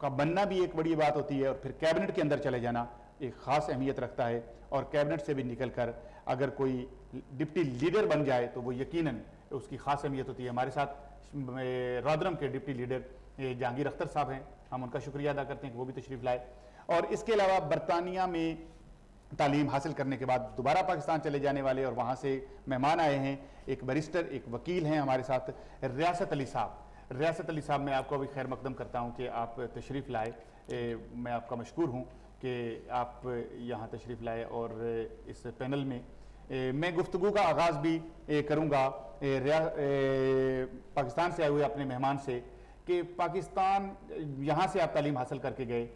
کا بننا بھی ایک بڑی بات ہوتی ہے، اور پھر کیبنٹ کے اندر چلے جانا ایک خاص اہمیت رکھتا ہے، اور کیبنٹ سے بھی نکل کر اگر کوئی ڈپٹی لیڈر بن جائے تو وہ یقیناً اس کی خاص اہمیت ہوتی ہے۔ ہمارے ساتھ رودرم کے ڈپٹی لیڈر جہانگیر اختر صاحب ہیں، ہم ان کا شکریہ ادا کرتے ہیں کہ وہ بھی تشریف لائے، اور اس کے علاوہ برطانیہ میں تعلیم حاصل کرنے کے بعد دوبارہ پاکستان چلے جانے والے اور وہاں سے مہمان آئے ہیں، ایک بیرسٹر، ایک وکیل ہیں ہمارے ساتھ، ریاست علی صاحب۔ ریاست علی صاحب، میں آپ کو بھی خیر مقدم کرتا ہوں کہ آپ تشریف لائے، میں آپ کا مشکور ہوں کہ آپ یہاں تشریف لائے، اور اس پینل میں میں گفتگو کا آغاز بھی کروں گا پاکستان سے آئے ہوئے اپنے مہمان سے، کہ پاکستان یہاں سے آپ تعلیم حاصل کر کے گئے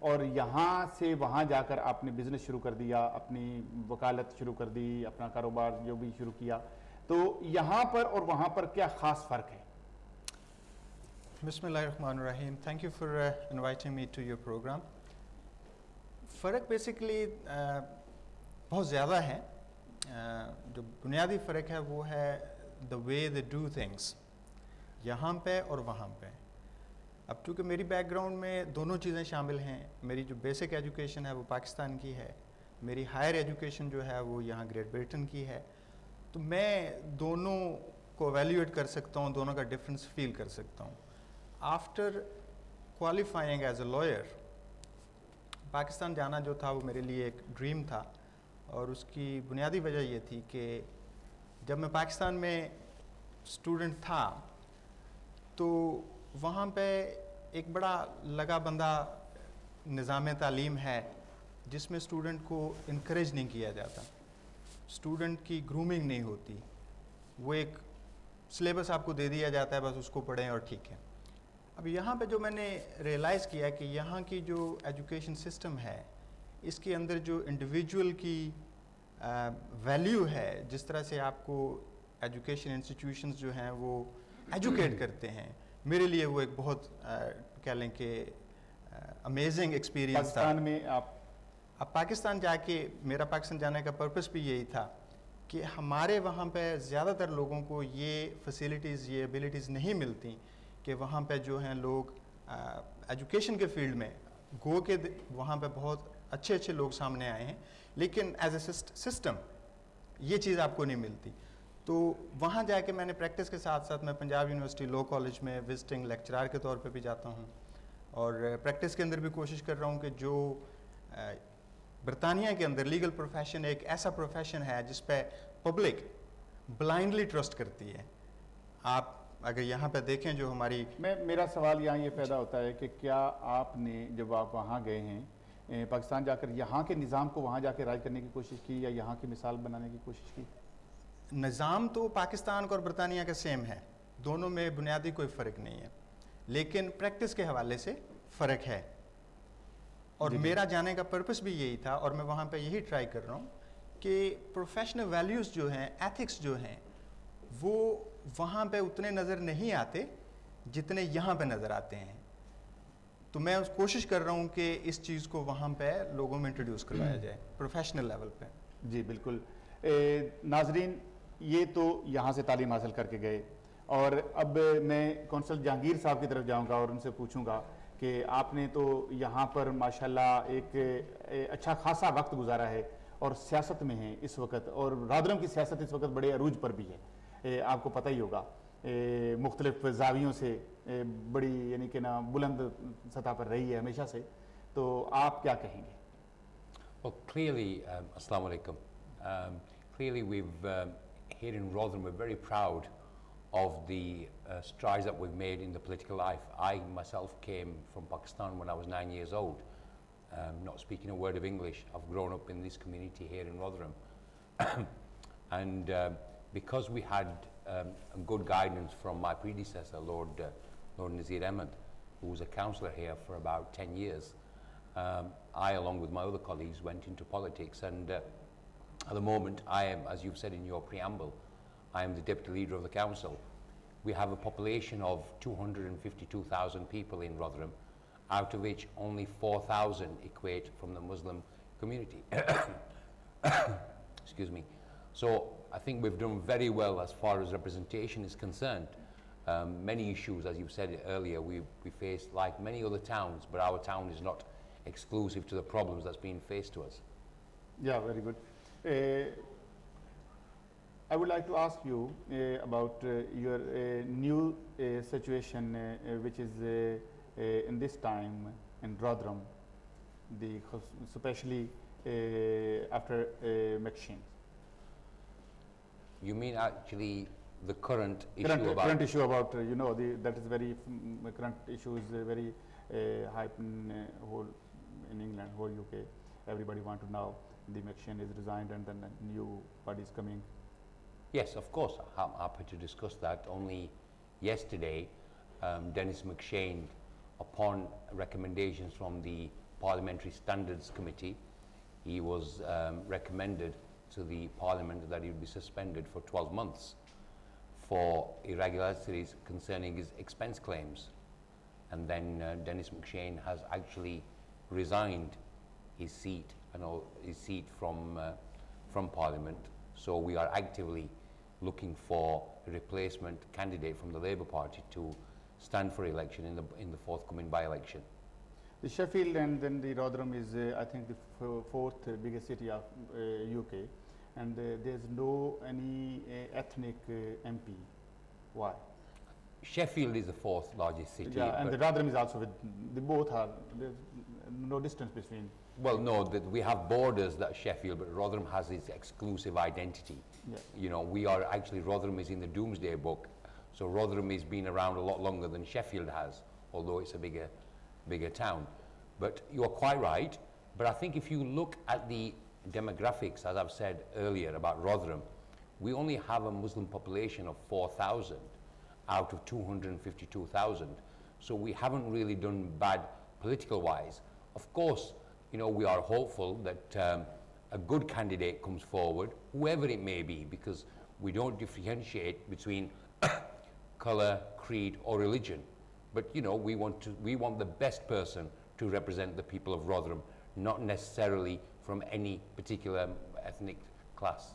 اور یہاں سے وہاں جا کر آپ نے بزنس شروع کر دیا، اپنی وکالت شروع کر دی، اپنا کاروبار جو بھی شروع کیا، تو یہاں پر اور وہاں پر کیا خاص فرق ہے؟ بسم اللہ الرحمن الرحیم. Thank you for inviting me to your program. فرق بیسیکلی بہت زیادہ ہے. جو بنیادی فرق ہے وہ ہے the way they do things یہاں پہ اور وہاں پہ. اب چونکہ میری بیک گراؤنڈ میں دونوں چیزیں شامل ہیں، میری جو بیسک ایجوکیشن ہے وہ پاکستان کی ہے، میری ہائر ایجوکیشن جو ہے وہ یہاں گریٹ بریٹن کی ہے، تو میں دونوں کو ایویلیویٹ کر سکتا ہوں، دونوں کا ڈفرینس فیل کر سکتا ہوں. After qualifying as a lawyer, Pakistan جانا جو تھا وہ میرے لیے ایک ڈریم تھا، اور اس کی بنیادی وجہ یہ تھی کہ جب میں پاکستان میں اسٹوڈنٹ تھا تو وہاں پہ ایک بڑا لگا بندہ نظام تعلیم ہے جس میں اسٹوڈنٹ کو انکریج نہیں کیا جاتا، اسٹوڈنٹ کی گرومنگ نہیں ہوتی، وہ ایک سلیبس آپ کو دے دیا جاتا ہے، بس اس کو پڑھیں اور ٹھیک ہے. اب یہاں پہ جو میں نے ریئلائز کیا کہ یہاں کی جو ایجوکیشن سسٹم ہے اس کے اندر جو انڈیویجول کی ویلیو ہے، جس طرح سے آپ کو ایجوکیشن انسٹیٹیوشنز جو ہیں وہ ایجوکیٹ کرتے ہیں، میرے لیے وہ ایک بہت کہہ لیں کہ امیزنگ ایکسپیرینس تھا. پاکستان میں اب پاکستان جا کے، میرا پاکستان جانے کا پرپس بھی یہی تھا کہ ہمارے وہاں پہ زیادہ تر لوگوں کو یہ فیسیلیٹیز، یہ ایبیلٹیز نہیں ملتی کہ وہاں پہ جو ہیں لوگ ایجوکیشن کے فیلڈ میں گو کے وہاں پہ بہت اچھے اچھے لوگ سامنے آئے ہیں، لیکن ایز اے سسٹم یہ چیز آپ کو نہیں ملتی. تو وہاں جا کے میں نے پریکٹس کے ساتھ ساتھ میں پنجاب یونیورسٹی لاء کالج میں وزٹنگ لیکچرار کے طور پہ بھی جاتا ہوں، اور پریکٹس کے اندر بھی کوشش کر رہا ہوں کہ جو برطانیہ کے اندر لیگل پروفیشن ایک ایسا پروفیشن ہے جس پہ پبلک بلائنڈلی ٹرسٹ کرتی ہے. آپ اگر یہاں پہ دیکھیں جو ہماری میرا سوال یہاں یہ پیدا ہوتا ہے کہ کیا آپ نے جب آپ وہاں گئے ہیں پاکستان جا کر یہاں کے نظام کو وہاں جا کے رائج کرنے کی کوشش کی یا یہاں کی مثال بنانے کی کوشش کی؟ نظام تو پاکستان کا اور برطانیہ کا سیم ہے، دونوں میں بنیادی کوئی فرق نہیں ہے، لیکن پریکٹس کے حوالے سے فرق ہے. اور میرا جانے کا پرپس بھی یہی تھا، اور میں وہاں پہ یہی ٹرائی کر رہا ہوں کہ پروفیشنل ویلیوز جو ہیں، ایتھکس جو ہیں، وہ وہاں پہ اتنے نظر نہیں آتے جتنے یہاں پہ نظر آتے ہیں. تو میں کوشش کر رہا ہوں کہ اس چیز کو وہاں پہ لوگوں میں انٹروڈیوس کروایا جائے پروفیشنل لیول پہ. جی بالکل. ناظرین، یہ تو یہاں سے تعلیم حاصل کر کے گئے، اور اب میں کونسل جہانگیر صاحب کی طرف جاؤں گا اور ان سے پوچھوں گا کہ آپ نے تو یہاں پر ماشاءاللہ ایک اچھا خاصا وقت گزارا ہے اور سیاست میں ہیں اس وقت، اور رودرم کی سیاست اس وقت بڑے عروج پر بھی ہے، آپ کو پتہ ہی ہوگا، مختلف زاویوں سے بڑی یعنی کہ نا بلند سطح پر رہی ہے ہمیشہ سے، تو آپ کیا کہیں گے؟ Well, clearly, Assalamu alaikum. Clearly, here in Rotherham, we're very proud of the strides that we've made in the political life. I myself came from Pakistan when I was 9 years old, not speaking a word of English. I've grown up in this community here in Rotherham. And because we had good guidance from my predecessor, Lord Nazir Ahmed, who was a councillor here for about 10 years, I, along with my other colleagues, went into politics, and at the moment I am, as you've said in your preamble, I am the deputy leader of the council. We have a population of 252,000 people in Rotherham, out of which only 4,000 equate from the Muslim community. Excuse me. So I think we've done very well as far as representation is concerned. Many issues, as you said earlier, we face like many other towns, but our town is not exclusive to the problems that's being faced to us. Yeah, very good. I would like to ask you about your new situation, which is in this time in Rotherham, especially after McShane. You mean actually the current issue about... Current issue about, you know, that is very, current issue is very hype in England, whole UK. Everybody want to know the McShane is resigned and then a new party is coming. Yes, of course, I'm happy to discuss that. Only yesterday, Dennis McShane, upon recommendations from the Parliamentary Standards Committee, he was recommended to the Parliament that he would be suspended for 12 months for irregularities concerning his expense claims. And then Dennis McShane has actually resigned his seat, from Parliament. So we are actively looking for a replacement candidate from the Labour Party to stand for election in the forthcoming by-election. The Sheffield and then the Rotherham is, I think, the fourth biggest city of UK, and there's no any ethnic MP. Why? Sheffield is the fourth largest city. Yeah, and the Rotherham is also with, they both are, there's no distance between. Well, no, we have borders that Sheffield, but Rotherham has its exclusive identity. Yeah. You know, Rotherham is in the Doomsday Book, so Rotherham has been around a lot longer than Sheffield has, although it's a bigger town. But you are quite right, but I think if you look at the demographics, as I've said earlier about Rotherham, we only have a Muslim population of 4,000 out of 252,000. So we haven't really done bad political-wise. Of course, you know, we are hopeful that a good candidate comes forward, whoever it may be, because we don't differentiate between colour, creed, or religion. But you know, we want the best person to represent the people of Rotherham, not necessarily from any particular ethnic class.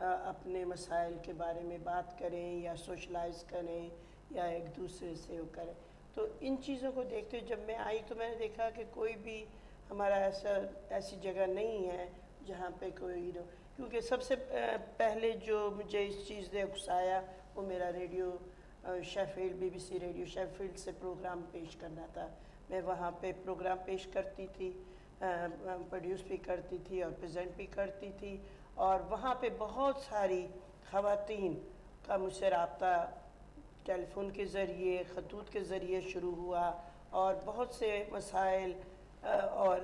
اپنے مسائل کے بارے میں بات کریں یا socialise کریں یا ایک دوسرے سے وہ کریں. تو ان چیزوں کو دیکھتے ہوئے جب میں آئی تو میں نے دیکھا کہ کوئی بھی ہمارا ایسی جگہ نہیں ہے جہاں پہ کوئی کیونکہ سب سے پہلے جو مجھے اس چیز نے اکسایا وہ میرا radio Sheffield BBC radio Sheffield سے پروگرام پیش کرنا تھا. میں وہاں پہ پروگرام پیش کرتی تھی, پروڈیوس بھی کرتی تھی اور پریزنٹ بھی کرتی تھی, اور وہاں پہ بہت ساری خواتین کا مجھ سے رابطہ ٹیلی فون کے ذریعے, خطوط کے ذریعے شروع ہوا, اور بہت سے مسائل اور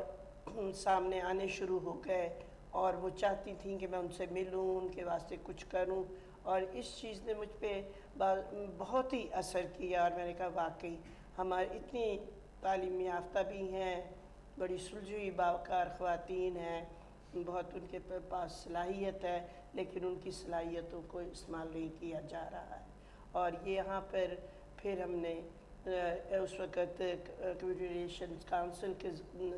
سامنے آنے شروع ہو گئے, اور وہ چاہتی تھیں کہ میں ان سے ملوں, ان کے واسطے کچھ کروں, اور اس چیز نے مجھ پہ بہت ہی اثر کیا. اور میں نے کہا واقعی ہماری اتنی تعلیم یافتہ بھی ہیں, بڑی سلجھی باوقار خواتین ہیں, بہت ان کے پاس صلاحیت ہے, لیکن ان کی صلاحیتوں کو استعمال نہیں کیا جا رہا ہے. اور یہ یہاں پر پھر ہم نے اس وقت کمیونٹی ریلیشنز کونسل کے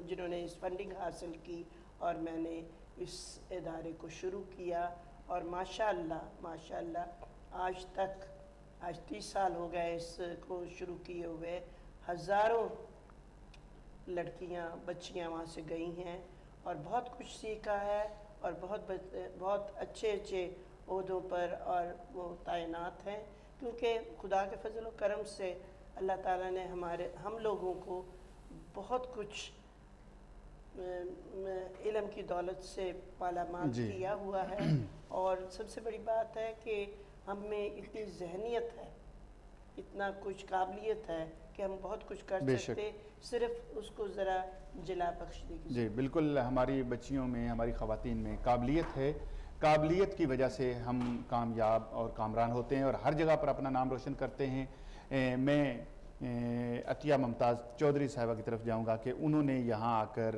جنہوں نے اس فنڈنگ حاصل کی, اور میں نے اس ادارے کو شروع کیا, اور ماشاءاللہ آج 30 سال ہو گئے اس کو شروع کیے ہوئے. ہزاروں لڑکیاں بچیاں وہاں سے گئی ہیں اور بہت کچھ سیکھا ہے, اور بہت اچھے عہدوں پر اور وہ تعینات ہیں, کیونکہ خدا کے فضل و کرم سے اللہ تعالیٰ نے ہم لوگوں کو بہت کچھ علم کی دولت سے مالا مال کیا ہوا ہے. اور سب سے بڑی بات ہے کہ ہم میں اتنی ذہنیت ہے, اتنا کچھ قابلیت ہے کہ ہم بہت کچھ کر سکتے, صرف اس کو ذرا جلا بخشنے کی. جی بالکل, ہماری بچیوں میں, ہماری خواتین میں قابلیت ہے. قابلیت کی وجہ سے ہم کامیاب اور کامران ہوتے ہیں اور ہر جگہ پر اپنا نام روشن کرتے ہیں. میں عطیہ ممتاز چودھری صاحبہ کی طرف جاؤں گا کہ انہوں نے یہاں آ کر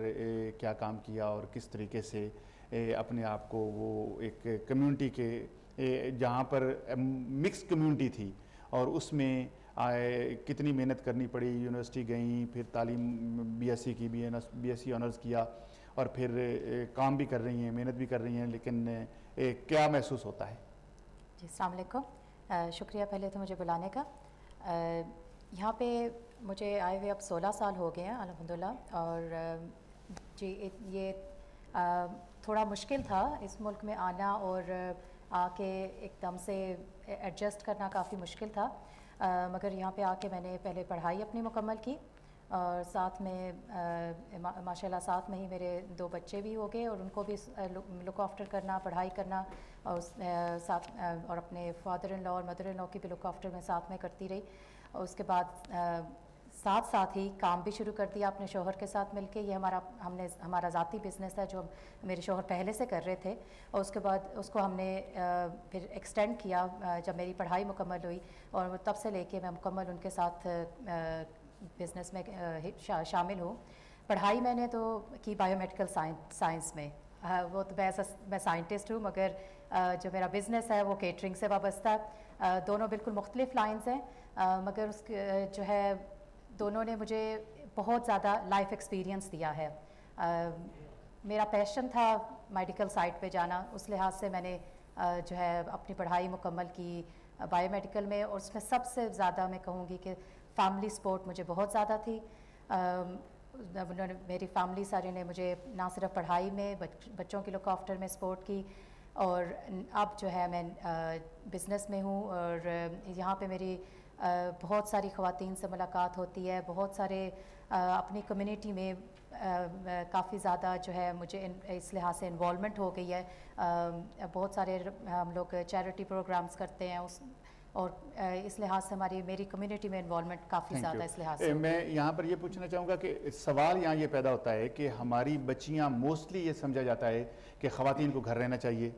کیا کام کیا اور کس طریقے سے اپنے آپ کو وہ ایک کمیونٹی کے جہاں پر مکس کمیونٹی تھی اور اس میں کتنی محنت کرنی پڑی. یونیورسٹی گئیں, پھر تعلیم BSc کی, BSc آنرز کیا, اور پھر کام بھی کر رہی ہیں, محنت بھی کر رہی ہیں, لیکن کیا محسوس ہوتا ہے؟ جی السلام علیکم, شکریہ پہلے تو مجھے بلانے کا. یہاں پہ مجھے آئے ہوئے اب 16 سال ہو گئے ہیں الحمدللہ, اور جی یہ تھوڑا مشکل تھا اس ملک میں آنا اور آ کے ایک دم سے ایڈجسٹ کرنا کافی مشکل تھا, مگر یہاں پہ آ کے میں نے پہلے پڑھائی اپنی مکمل کی, اور ساتھ میں ماشاءاللہ ساتھ میں ہی میرے 2 بچے بھی ہو گئے, اور ان کو بھی لک آفٹر کرنا, پڑھائی کرنا, اور ساتھ اور اپنے فادر ان لا اور مدر ان لا کی بھی لک آفٹر میں ساتھ میں کرتی رہی. اور اس کے بعد ساتھ ہی کام بھی شروع کر دیا اپنے شوہر کے ساتھ مل کے. یہ ہمارا ذاتی بزنس ہے جو میرے شوہر پہلے سے کر رہے تھے, اور اس کے بعد اس کو ہم نے پھر ایکسٹینڈ کیا جب میری پڑھائی مکمل ہوئی, اور تب سے لے کے میں مکمل ان کے ساتھ بزنس میں شامل ہوں. پڑھائی میں نے تو کی بایو میڈیکل سائنس میں, وہ تو میں سائنٹسٹ ہوں, مگر جو میرا بزنس ہے وہ کیٹرنگ سے وابستہ ہے. دونوں بالکل مختلف لائنز ہیں, مگر اس جو ہے دونوں نے مجھے بہت زیادہ لائف ایکسپیرینس دیا ہے. میرا پیشن تھا میڈیکل سائٹ پہ جانا, اس لحاظ سے میں نے جو ہے اپنی پڑھائی مکمل کی بایو میڈیکل میں, اور اس میں سب سے زیادہ میں کہوں گی کہ فیملی سپورٹ مجھے بہت زیادہ تھی. میری فیملی سارے نے مجھے نہ صرف پڑھائی میں بچوں کی لک آفٹر میں سپورٹ کی, اور اب جو ہے میں بزنس میں ہوں, اور یہاں پہ میری بہت ساری خواتین سے ملاقات ہوتی ہے, بہت سارے اپنی کمیونٹی میں کافی زیادہ جو ہے مجھے اس لحاظ سے انوالومنٹ ہو گئی ہے. بہت سارے ہم لوگ چیریٹی پروگرامز کرتے ہیں, اور اس لحاظ سے میری کمیونٹی میں انوالومنٹ کافی زیادہ اس لحاظ سے. میں یہاں پر یہ پوچھنا چاہوں گا کہ سوال یہاں یہ پیدا ہوتا ہے کہ ہماری بچیاں موسٹلی یہ سمجھا جاتا ہے کہ خواتین کو گھر رہنا چاہیے,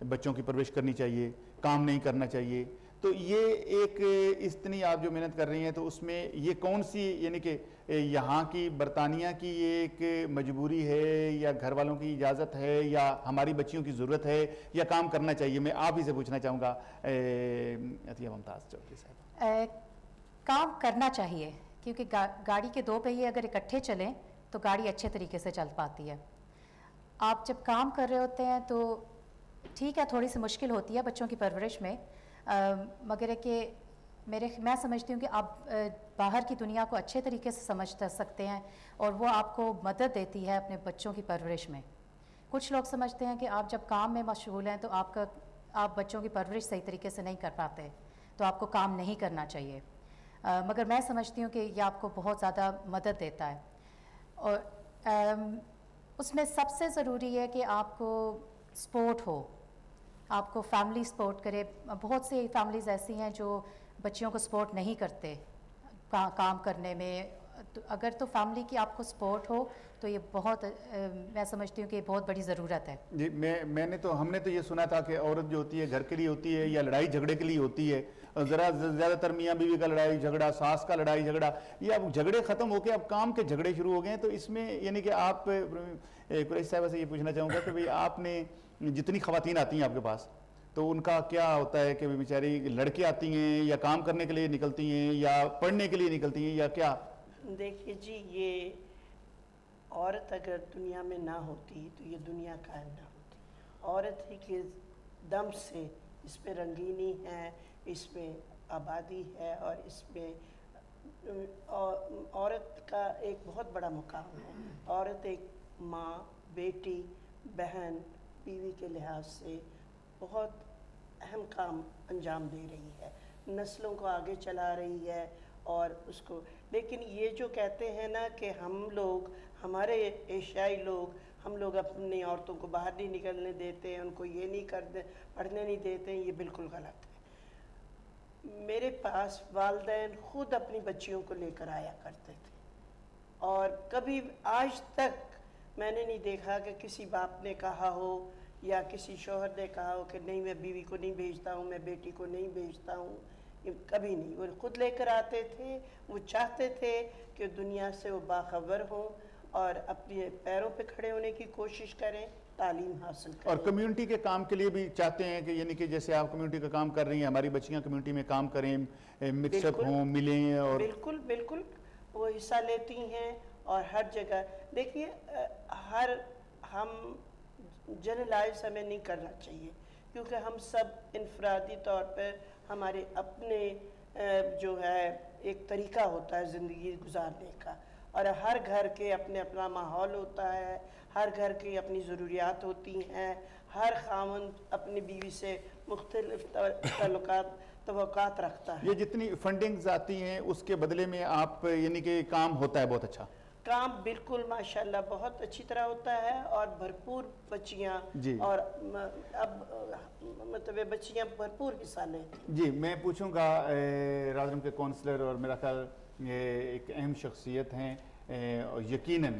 بچوں کی پرورش کرنی چاہیے, کام نہیں کرنا چاہیے. تو یہ ایک اتنی آپ جو محنت کر رہی ہیں تو اس میں یہ کون سی, یعنی کہ یہاں کی برطانیہ کی ایک مجبوری ہے یا گھر والوں کی اجازت ہے یا ہماری بچیوں کی ضرورت ہے یا کام کرنا چاہیے؟ میں آپ ہی سے پوچھنا چاہوں گا عطیہ ممتاز چودھری صاحب. کام کرنا چاہیے, کیونکہ گاڑی کے 2 پہیے اگر اکٹھے چلیں تو گاڑی اچھے طریقے سے چل پاتی ہے. آپ جب کام کر رہے ہوتے ہیں تو ٹھیک ہے تھوڑی سی مشکل ہوتی ہے بچوں کی پرورش میں، مگر ہے کہ میں سمجھتی ہوں کہ آپ باہر کی دنیا کو اچھے طریقے سے سمجھ سکتے ہیں اور وہ آپ کو مدد دیتی ہے اپنے بچوں کی پرورش میں. کچھ لوگ سمجھتے ہیں کہ آپ جب کام میں مشغول ہیں تو آپ بچوں کی پرورش صحیح طریقے سے نہیں کر پاتے، تو آپ کو کام نہیں کرنا چاہیے. مگر میں سمجھتی ہوں کہ یہ آپ کو بہت زیادہ مدد دیتا ہے. اور اس میں سب سے ضروری ہے کہ آپ کو سپورٹ ہو، آپ کو فیملی سپورٹ کرے. بہت سی فیملیز ایسی ہیں جو بچیوں کو سپورٹ نہیں کرتے کام کرنے میں. اگر تو فیملی کی آپ کو سپورٹ ہو تو یہ بہت میں سمجھتی ہوں کہ یہ بہت بڑی ضرورت ہے. جی ہم نے تو یہ سنا تھا کہ عورت جو ہوتی ہے گھر کے لیے ہوتی ہے یا لڑائی جھگڑے کے لیے ہوتی ہے. ذرا زیادہ تر میاں بیوی کا لڑائی جھگڑا، ساس کا لڑائی جھگڑا، یہ اب جھگڑے ختم ہو کے اب کام کے جھگڑے شروع ہو گئے ہیں. تو اس میں یعنی کہ آپ قریشی صاحبہ سے یہ پوچھنا چاہوں گا کہ بھئی آپ نے جتنی خواتین آتی ہیں آپ کے پاس تو ان کا کیا ہوتا ہے کہ بیچاری لڑکے آتی ہیں یا کام کرنے کے لیے نکلتی ہیں یا پڑھنے کے لیے نکلتی ہیں یا کیا؟ دیکھیے جی، یہ عورت اگر دنیا میں نہ ہوتی تو یہ دنیا قائم نہ ہوتی. عورت ہی کے دم سے اس میں رنگینی ہے، اس میں آبادی ہے، اور اس میں عورت کا ایک بہت بڑا مقام ہے. عورت ایک ماں، بیٹی، بہن، بیوی کے لحاظ سے بہت اہم کام انجام دے رہی ہے، نسلوں کو آگے چلا رہی ہے. اور اس کو لیکن یہ جو کہتے ہیں نا کہ ہمارے ایشیائی ہم لوگ اپنی عورتوں کو باہر نہیں نکلنے دیتے ہیں، ان کو یہ نہیں کرتے، پڑھنے نہیں دیتے ہیں، یہ بالکل غلط ہے. میرے پاس والدین خود اپنی بچیوں کو لے کر آیا کرتے تھے، اور کبھی آج تک میں نے نہیں دیکھا کہ کسی باپ نے کہا ہو یا کسی شوہر نے کہا ہو کہ نہیں میں بیوی کو نہیں بھیجتا ہوں، میں بیٹی کو نہیں بھیجتا ہوں. کبھی نہیں. وہ خود لے کر آتے تھے. وہ چاہتے تھے کہ دنیا سے وہ باخبر ہوں اور اپنے پیروں پہ کھڑے ہونے کی کوشش کریں، تعلیم حاصل کریں. اور کمیونٹی کے کام کے لیے بھی چاہتے ہیں کہ یعنی کہ جیسے آپ کمیونٹی کا کام کر رہی ہیں، ہماری بچیاں کمیونٹی میں کام کریں، مکس اپ ہوں، ملیں. اور بالکل بالکل وہ حصہ لیتی ہیں. اور ہر جگہ دیکھیے، ہم جنرلائز ہمیں نہیں کرنا چاہیے، کیونکہ ہم سب انفرادی طور پر ہمارے اپنے جو ہے ایک طریقہ ہوتا ہے زندگی گزارنے کا، اور ہر گھر کے اپنا ماحول ہوتا ہے، ہر گھر کی اپنی ضروریات ہوتی ہیں. ہر خاوند اپنی بیوی سے مختلف توقعات رکھتا ہے. یہ جتنی فنڈنگز آتی ہیں اس کے بدلے میں آپ یعنی کہ کام ہوتا ہے بہت اچھا؟ کام بالکل ماشاءاللہ بہت اچھی طرح ہوتا ہے، اور بھرپور بچیاں جی. اور اب مطلب بچیاں بھرپور حصہ لیتی. جی میں پوچھوں گا رازرم کے کونسلر، اور میرا خیال ایک اہم شخصیت ہیں، یقیناً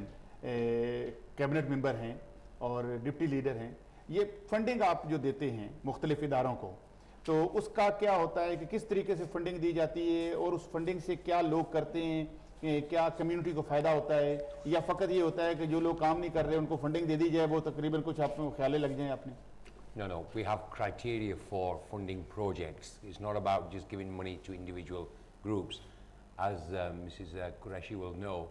کیبنٹ ممبر ہیں اور ڈپٹی لیڈر ہیں. یہ فنڈنگ آپ جو دیتے ہیں مختلف اداروں کو، تو اس کا کیا ہوتا ہے کہ کس طریقے سے فنڈنگ دی جاتی ہے، اور اس فنڈنگ سے کیا لوگ کرتے ہیں؟ کیا کمیونٹی کو فائدہ ہوتا ہے، یا فقط یہ ہوتا ہے کہ جو لوگ کام نہیں کر رہے ان کو فنڈنگ دے دی جائے، وہ تقریباً کچھ آپ کو خیالیں لگ جائیں آپ نے؟ No, we have criteria for funding projects. It's not about just giving money to individual groups. As Mrs. Qureshi will know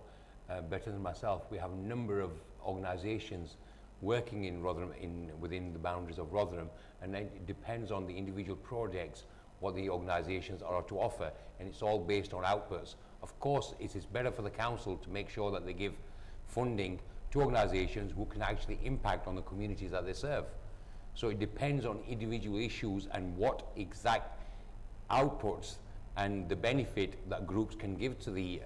better than myself, we have a number of organizations working in Rotherham, within the boundaries of Rotherham, and it depends on the individual projects what the organizations are to offer, and it's all based on outputs. Of course, it is better for the council to make sure that they give funding to organizations who can actually impact on the communities that they serve. So it depends on individual issues and what exact outputs and the benefit that groups can give to the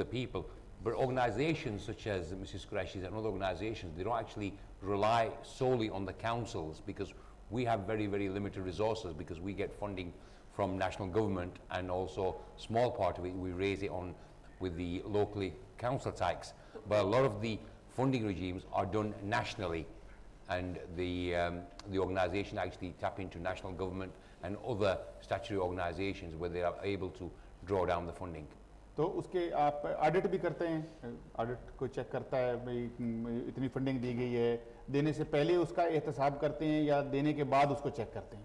people. But organizations such as Mrs. Qureshi's and other organizations, they don't actually rely solely on the councils, because we have very, very limited resources, because we get funding from national government, and also small part of it we raise it on with the locally council tax. But a lot of the funding regimes are done nationally, and the organization actually tap into national government and other statutory organizations where they are able to draw down the funding. تو اس کے آپ audit بھی کرتے ہیں؟ Audit کو check کرتا ہے بھئی اتنی فنڈنگ دی گئی ہے، دینے سے پہلے اس کا احتساب کرتے ہیں یا دینے کے بعد اس کو چیک کرتے ہیں؟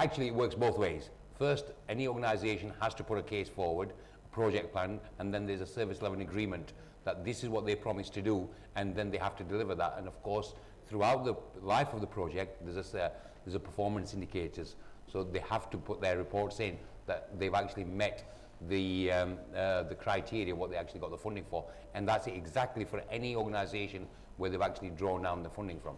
Actually it works both ways. First, any organization has to put a case forward, a project plan, and then there's a service level agreement that this is what they promised to do, and then they have to deliver that. And of course, throughout the life of the project, there's a performance indicators. So they have to put their reports in that they've actually met the criteria, what they actually got the funding for. And that's exactly for any organisation where they've actually drawn down the funding from.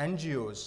NGOs